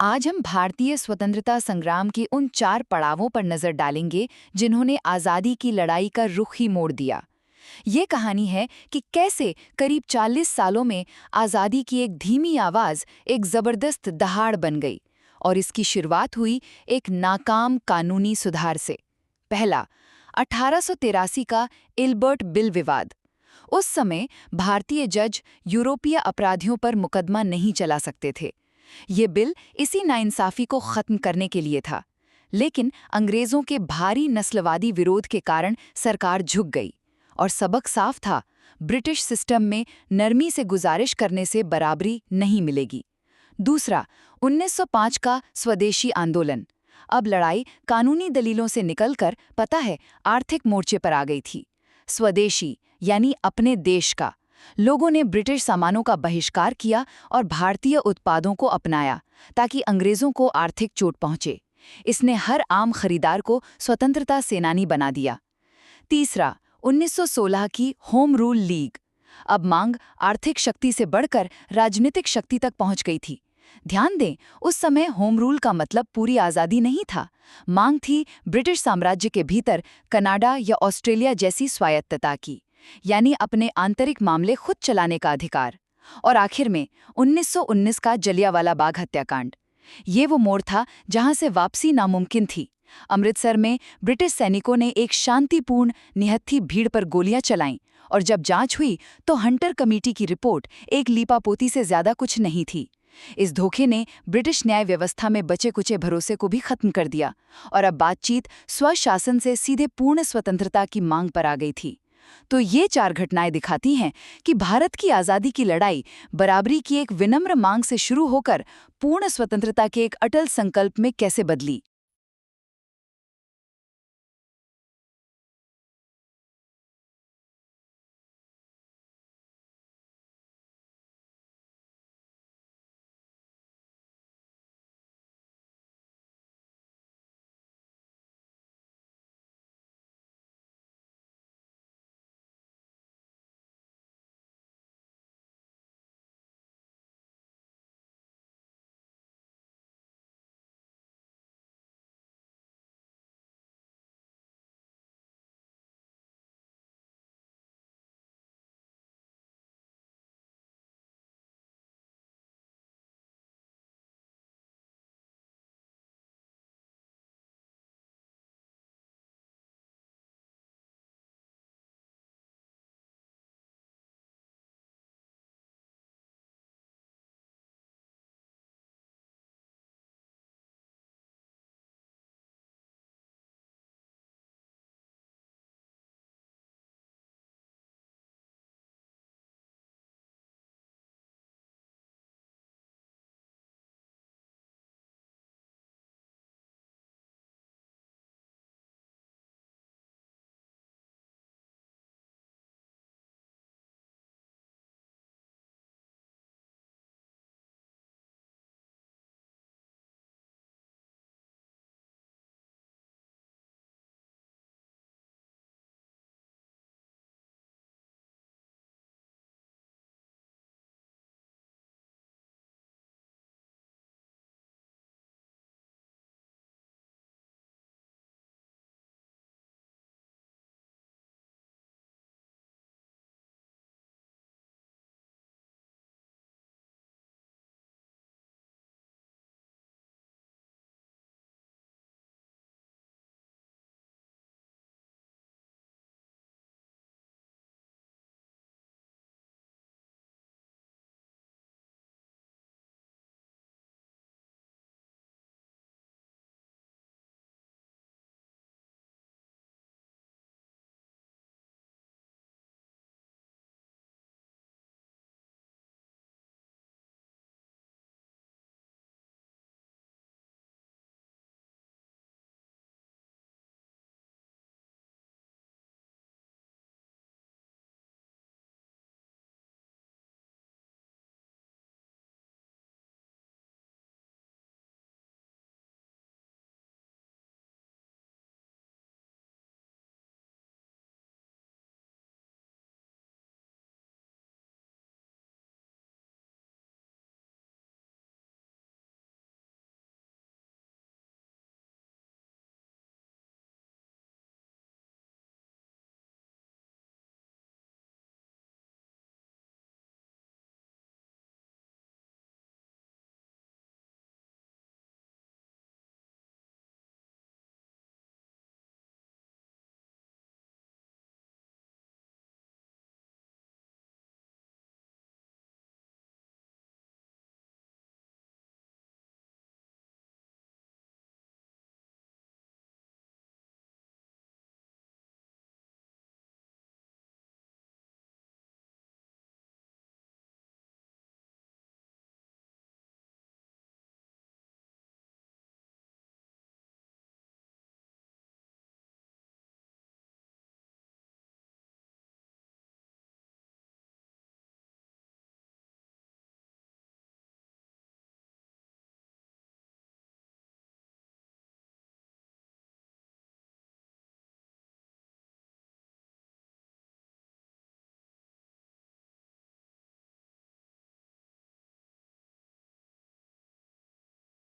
आज हम भारतीय स्वतंत्रता संग्राम के उन 4 पड़ावों पर नजर डालेंगे जिन्होंने आज़ादी की लड़ाई का रुख ही मोड़ दिया। ये कहानी है कि कैसे करीब 40 सालों में आज़ादी की एक धीमी आवाज़ एक ज़बरदस्त दहाड़ बन गई। और इसकी शुरुआत हुई एक नाकाम कानूनी सुधार से। पहला, 1883 का इल्बर्ट बिल विवाद। उस समय भारतीय जज यूरोपीय अपराधियों पर मुकदमा नहीं चला सकते थे। ये बिल इसी नाइंसाफी को खत्म करने के लिए था। लेकिन अंग्रेजों के भारी नस्लवादी विरोध के कारण सरकार झुक गई। और सबक साफ था, ब्रिटिश सिस्टम में नरमी से गुजारिश करने से बराबरी नहीं मिलेगी। दूसरा, 1905 का स्वदेशी आंदोलन। अब लड़ाई कानूनी दलीलों से निकलकर पता है आर्थिक मोर्चे पर आ गई थी। स्वदेशी यानी अपने देश का। लोगों ने ब्रिटिश सामानों का बहिष्कार किया और भारतीय उत्पादों को अपनाया ताकि अंग्रेजों को आर्थिक चोट पहुंचे। इसने हर आम खरीदार को स्वतंत्रता सेनानी बना दिया। तीसरा, 1916 की होम रूल लीग। अब मांग आर्थिक शक्ति से बढ़कर राजनीतिक शक्ति तक पहुंच गई थी। ध्यान दें, उस समय होम रूल का मतलब पूरी आज़ादी नहीं था। मांग थी ब्रिटिश साम्राज्य के भीतर कनाडा या ऑस्ट्रेलिया जैसी स्वायत्तता की, यानी अपने आंतरिक मामले खुद चलाने का अधिकार। और आखिर में 1919 का जलियांवाला बाग हत्याकांड। ये वो मोड़ था जहां से वापसी नामुमकिन थी। अमृतसर में ब्रिटिश सैनिकों ने एक शांतिपूर्ण निहत्थी भीड़ पर गोलियां चलाईं, और जब जांच हुई तो हंटर कमेटी की रिपोर्ट एक लीपापोती से ज्यादा कुछ नहीं थी। इस धोखे ने ब्रिटिश न्याय व्यवस्था में बचे कुचे भरोसे को भी खत्म कर दिया, और अब बातचीत स्वशासन से सीधे पूर्ण स्वतंत्रता की मांग पर आ गई थी। तो ये 4 घटनाएं दिखाती हैं कि भारत की आज़ादी की लड़ाई बराबरी की एक विनम्र मांग से शुरू होकर पूर्ण स्वतंत्रता के एक अटल संकल्प में कैसे बदली।